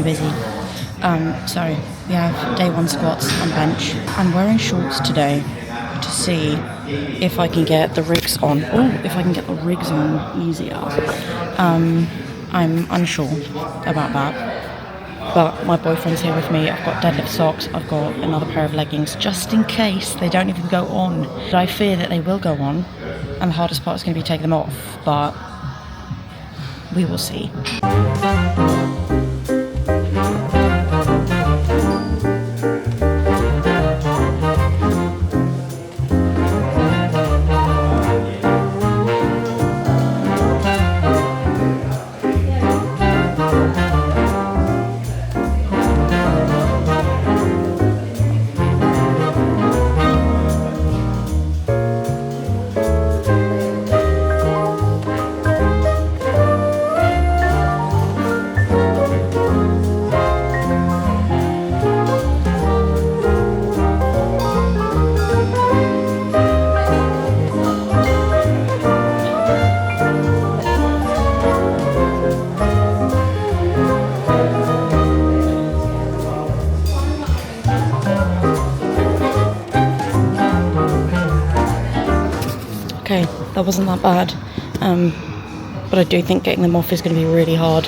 busy. So we have day 1 squats on bench. I'm wearing shorts today to see if I can get the rigs on. If I can get the rigs on easier. I'm unsure about that. But my boyfriend's here with me. I've got deadlift socks. I've got another pair of leggings just in case they don't even go on. But I fear that they will go on, and the hardest part is going to be taking them off. But we will see. Okay, that wasn't that bad, but I do think getting them off is going to be really hard.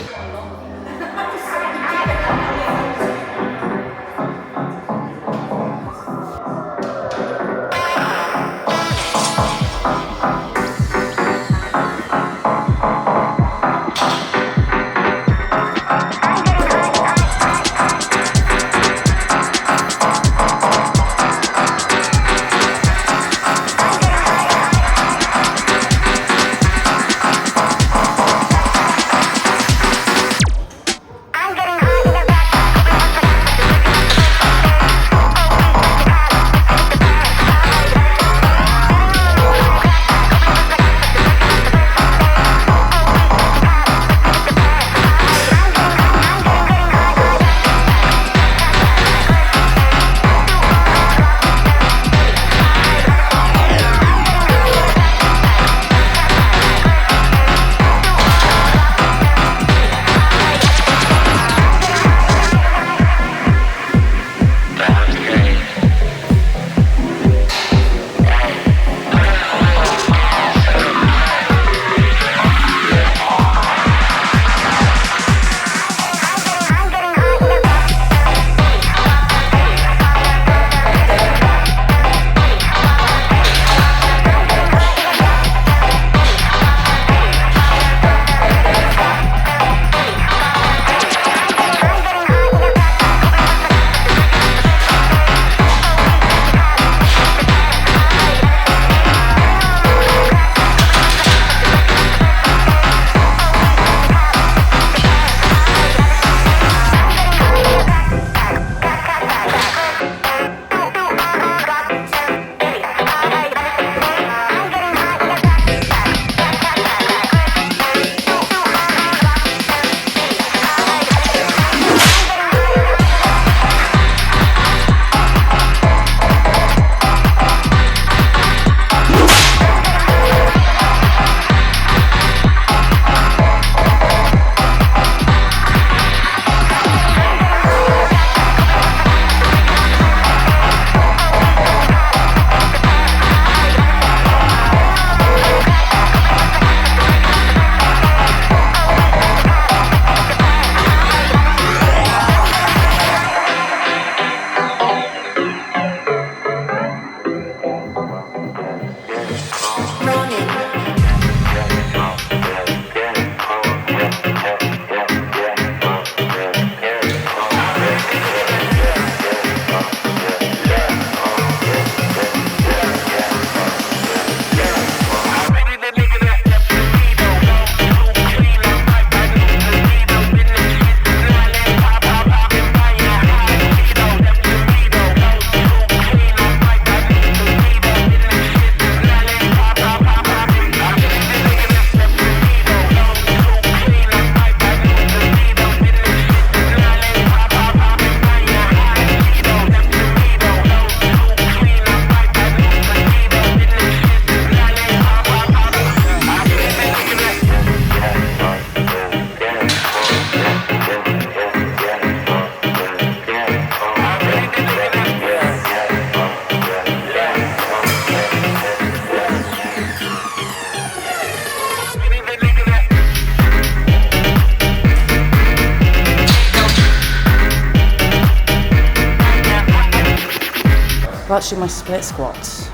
about to do my split squats.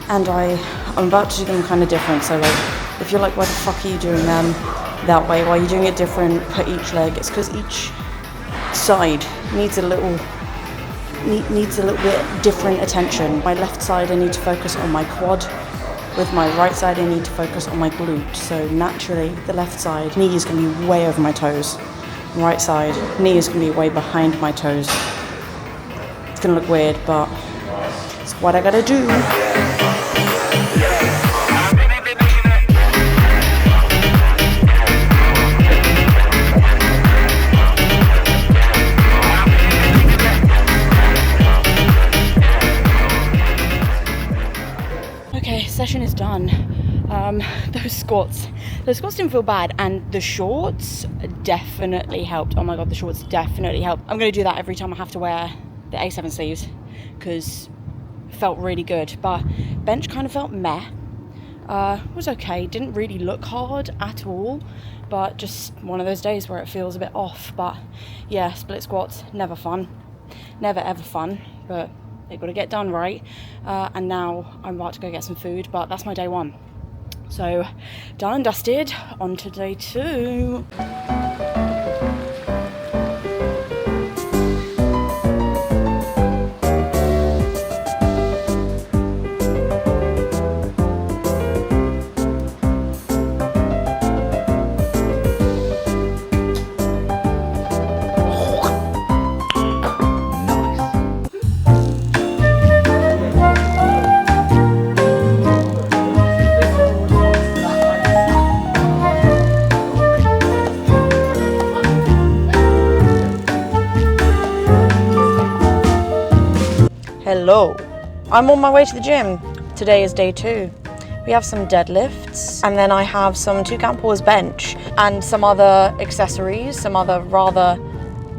And I'm about to do them kind of different. So like, if you're like, why the fuck are you doing them that way? Why are you doing it different per each leg? It's because each side needs a little bit different attention. My left side, I need to focus on my quad. With my right side, I need to focus on my glute. So naturally, the left side, knee is going to be way over my toes. Right side, knee is going to be way behind my toes. It's going to look weird, but it's what I gotta do. Okay, session is done. Those squats didn't feel bad, and the shorts definitely helped. Oh my god, the shorts definitely helped. I'm gonna do that every time I have to wear the A7 sleeves, because it felt really good. But bench kind of felt meh. Was okay, didn't really look hard at all, but just one of those days where it feels a bit off. But yeah, split squats, never fun, never ever fun, but they've got to get done right. And now I'm about to go get some food, but that's my day one. So done and dusted, on to day two. Hello, I'm on my way to the gym. Today is day two. We have some deadlifts, and then I have some 2 count pause bench and some other accessories, some other rather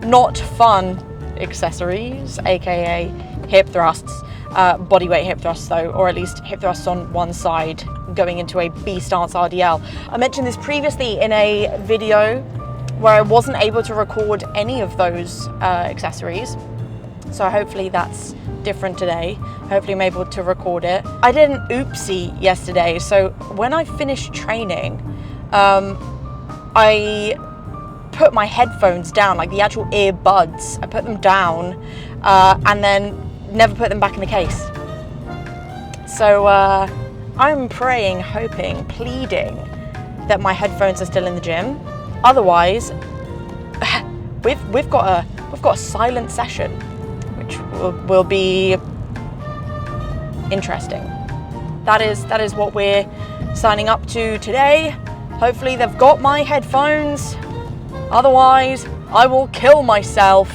not fun accessories, aka hip thrusts, bodyweight hip thrusts though, or at least hip thrusts on one side going into a B stance RDL. I mentioned this previously in a video where I wasn't able to record any of those accessories, so hopefully that's different today. Hopefully I'm able to record it. I did an oopsie yesterday, so when I finished training, I put my headphones down, like the actual earbuds, I put them down and then never put them back in the case. So I'm praying, hoping, pleading that my headphones are still in the gym. Otherwise, we've got a silent session, which will be interesting. That is what we're signing up to today. Hopefully they've got my headphones. Otherwise, I will kill myself.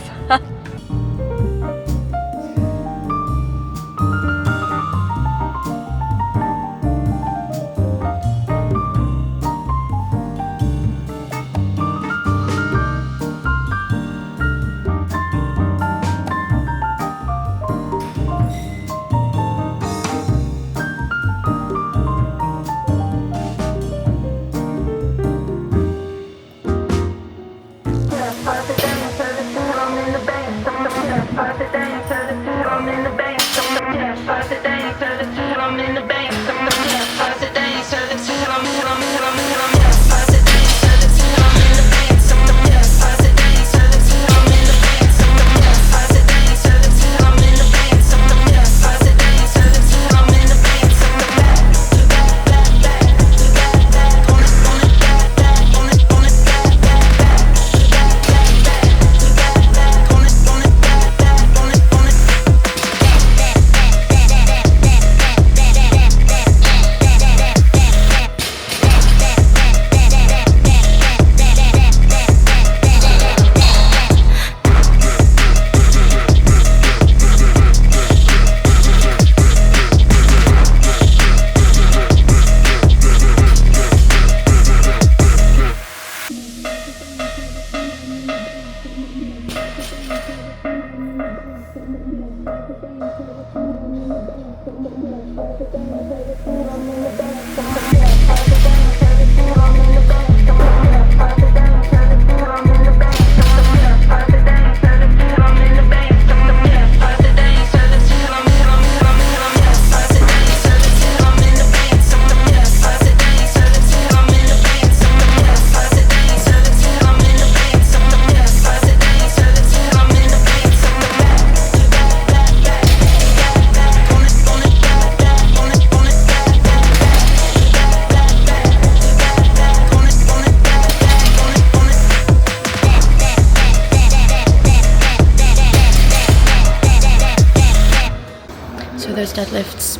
deadlifts.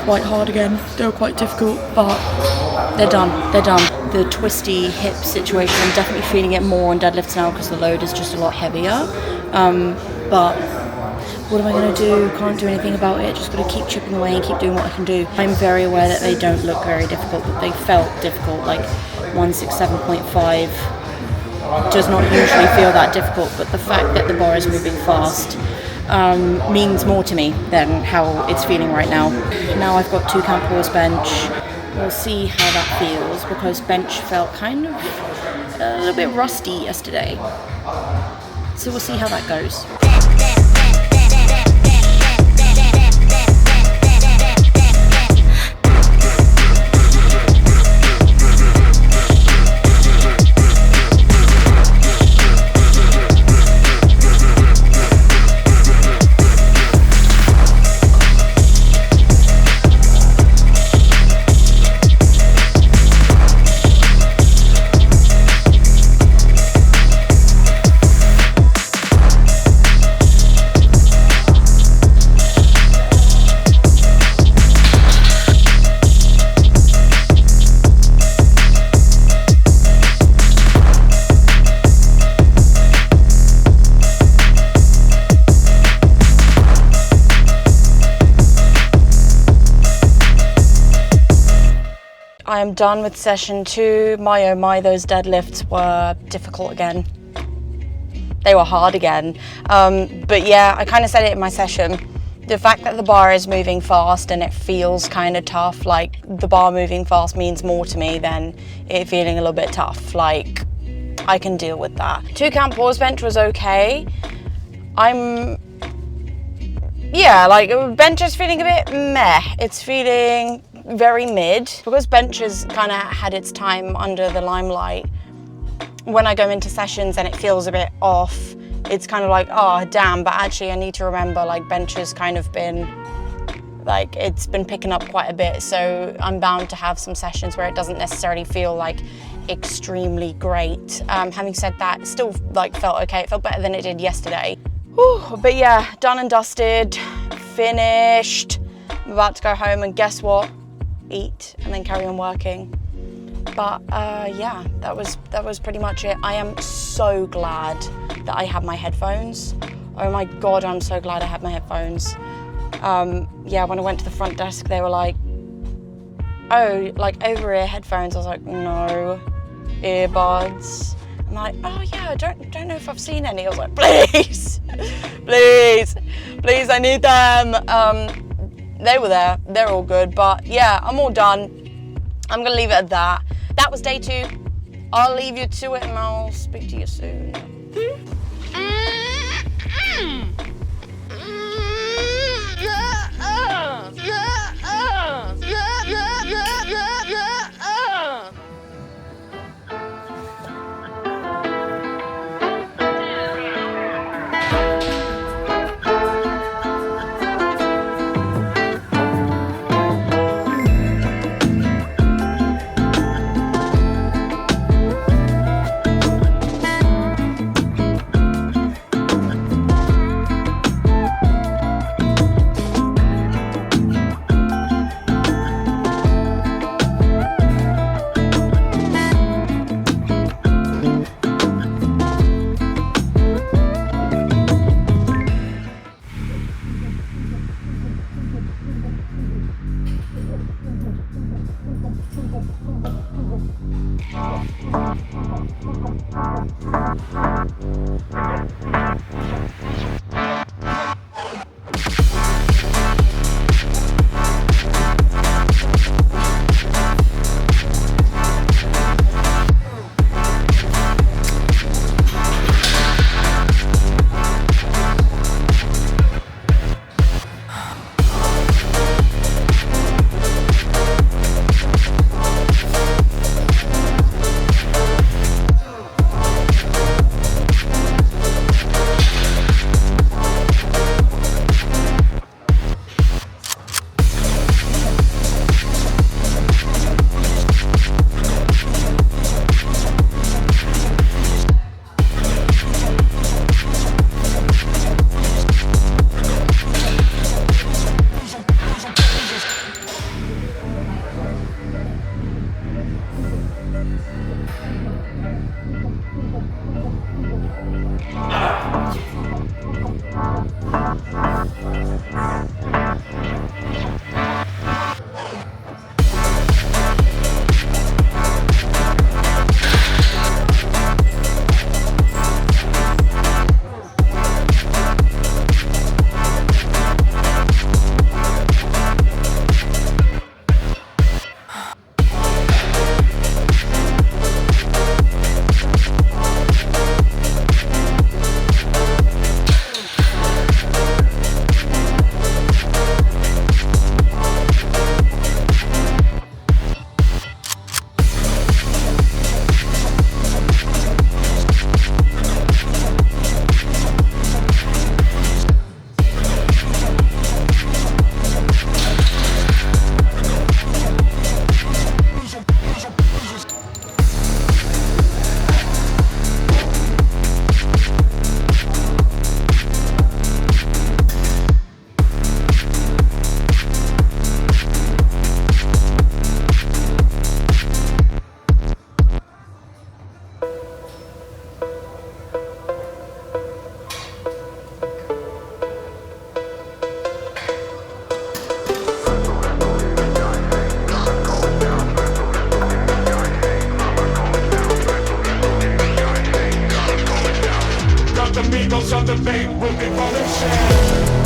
Quite hard again. They were quite difficult, but they're done. They're done. The twisty hip situation, I'm definitely feeling it more on deadlifts now because the load is just a lot heavier. But what am I going to do? Can't do anything about it. Just got to keep chipping away and keep doing what I can do. I'm very aware that they don't look very difficult, but they felt difficult. Like 167.5 does not usually feel that difficult, but the fact that the bar is moving fast means more to me than how it's feeling right now. Now I've got 2 count pause bench. We'll see how that feels because bench felt kind of a little bit rusty yesterday. So we'll see how that goes. I am done with session 2. My oh my, those deadlifts were difficult again. They were hard again. But yeah, I kind of said it in my session. The fact that the bar is moving fast and it feels kind of tough, like the bar moving fast means more to me than it feeling a little bit tough. Like, I can deal with that. 2 count pause bench was okay. Bench is feeling a bit meh. It's feeling very mid. Because bench has kind of had its time under the limelight, when I go into sessions and it feels a bit off, it's kind of like, oh damn, but actually I need to remember like bench has kind of been, like it's been picking up quite a bit, so I'm bound to have some sessions where it doesn't necessarily feel like extremely great. Having said that, it still like felt okay. It felt better than it did yesterday. Whew, but yeah, done and dusted, finished. I'm about to go home and guess what? Eat and then carry on working. But yeah, that was pretty much it. I am so glad that I have my headphones. Oh my God, I'm so glad I had my headphones. Yeah, when I went to the front desk, they were like, oh, like over-ear headphones. I was like, no, earbuds. I'm like, oh yeah, I don't know if I've seen any. I was like, please, please, please, I need them. They were there, they're all good, but yeah, I'm all done. I'm gonna leave it at that. That was day 2. I'll leave you to it and I'll speak to you soon. What's on the debate will be fun and share.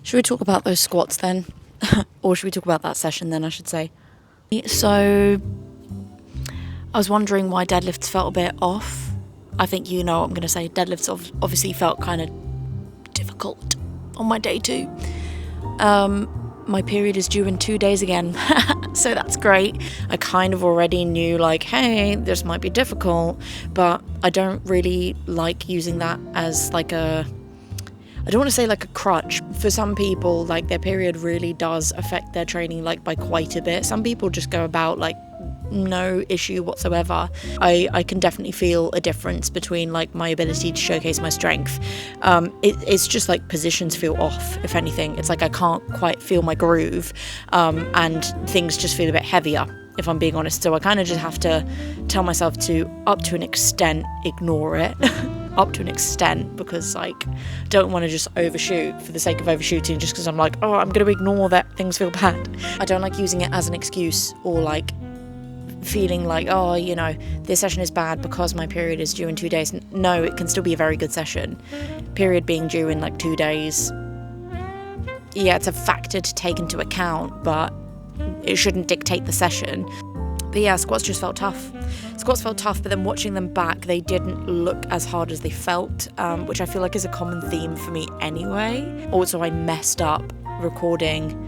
Should we talk about those squats then? Or should we talk about that session then, I should say? So, I was wondering why deadlifts felt a bit off. I think you know what I'm going to say. Deadlifts obviously felt kind of difficult on my day 2. My period is due in 2 days again, so that's great. I kind of already knew, like, hey, this might be difficult, but I don't really like using that as like I don't want to say like a crutch. For some people, like, their period really does affect their training, like, by quite a bit. Some people just go about like no issue whatsoever. I can definitely feel a difference between like my ability to showcase my strength. It's just like positions feel off, if anything. It's like I can't quite feel my groove, and things just feel a bit heavier, if I'm being honest. So I kind of just have to tell myself to, up to an extent, ignore it. Up to an extent, because like don't want to just overshoot for the sake of overshooting, just because I'm like, oh, I'm going to ignore that things feel bad. I don't like using it as an excuse, or like feeling like, oh, you know, this session is bad because my period is due in 2 days. No, it can still be a very good session. Period being due in like 2 days, yeah, it's a factor to take into account, but it shouldn't dictate the session. But yeah, squats just felt tough. Squats felt tough, but then watching them back, they didn't look as hard as they felt, which I feel like is a common theme for me anyway. Also, I messed up recording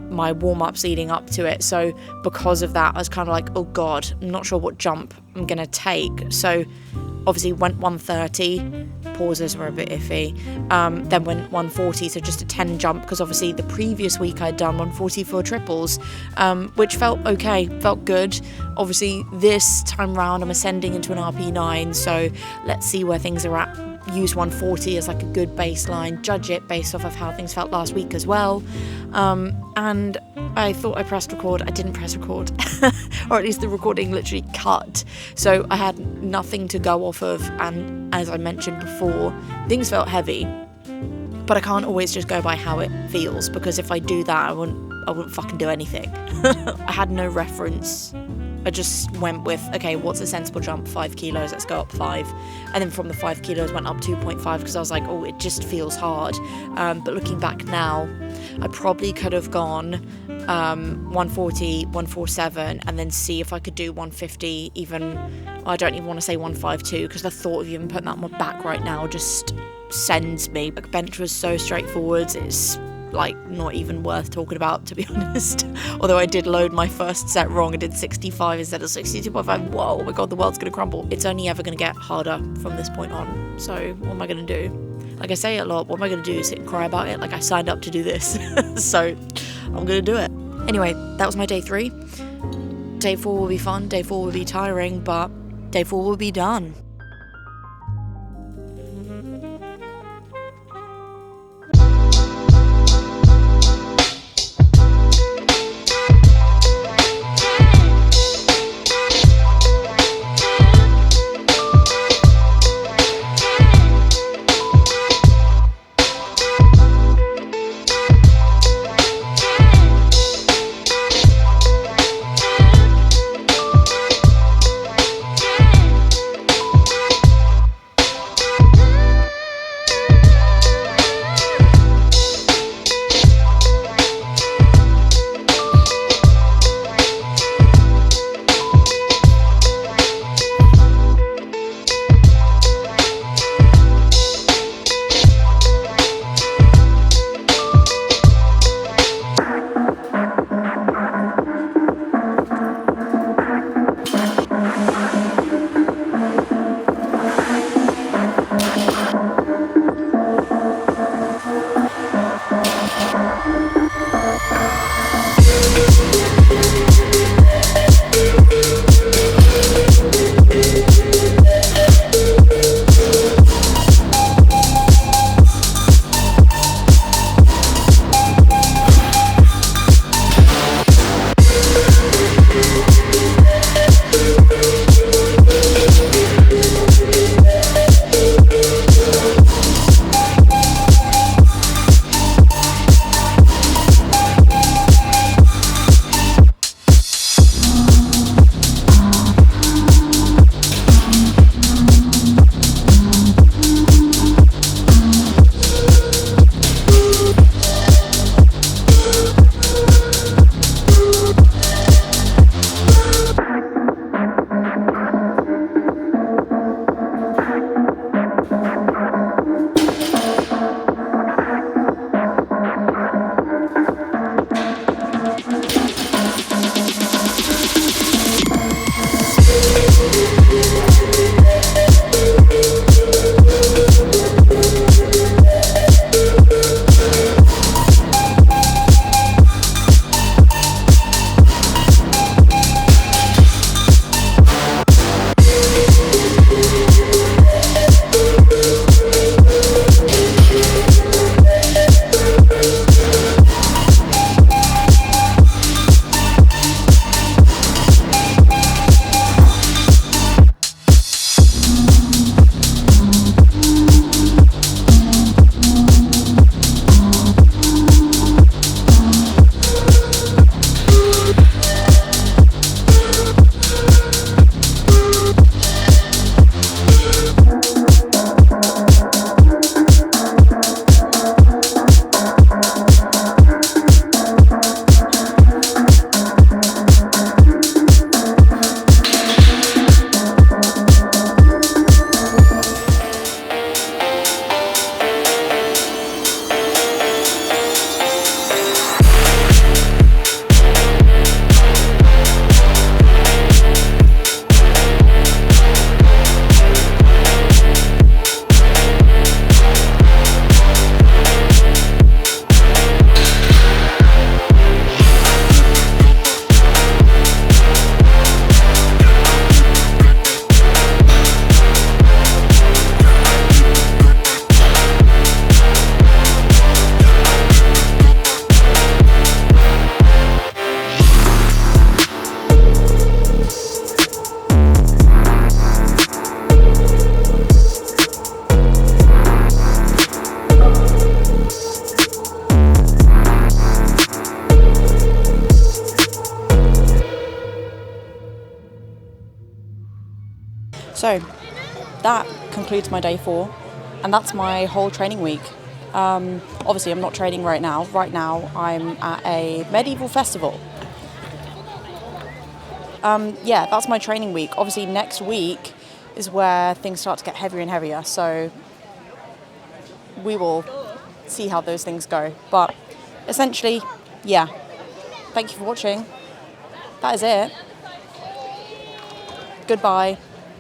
my warm-ups leading up to it, so because of that I was kind of like, oh god, I'm not sure what jump I'm gonna take. So obviously went 130, pauses were a bit iffy, then went 140, so just a 10 jump, because obviously the previous week I'd done 140 for triples, which felt okay, felt good. Obviously this time round I'm ascending into an RP9, so let's see where things are at. Use 140 as like a good baseline, judge it based off of how things felt last week as well. And I thought I pressed record. I didn't press record, or at least the recording literally cut, so I had nothing to go off of. And as I mentioned before, things felt heavy, but I can't always just go by how it feels, because if I do that I wouldn't fucking do anything. I had no reference. I just went with, okay, what's a sensible jump? 5 kilos, let's go up 5. And then from the 5 kilos went up 2.5, because I was like, oh, it just feels hard. But looking back now, I probably could have gone 140, 147, and then see if I could do 150, even, I don't even want to say 152, because the thought of even putting that on my back right now just sends me. Like, bench was so straightforward, it's like not even worth talking about, to be honest. Although I did load my first set wrong. I did 65 instead of 62.5. Whoa, oh my god, the world's gonna crumble. It's only ever gonna get harder from this point on. So what am I gonna do? Like I say it a lot, what am I gonna do? Sit and cry about it? Like, I signed up to do this. So I'm gonna do it. Anyway, that was my day 3. Day 4 will be fun, day 4 will be tiring, but day 4 will be done. So that concludes my day 4, and that's my whole training week. Obviously, I'm not training right now. Right now, I'm at a medieval festival. Yeah, that's my training week. Obviously, next week is where things start to get heavier and heavier. So we will see how those things go. But essentially, yeah. Thank you for watching. That is it. Goodbye.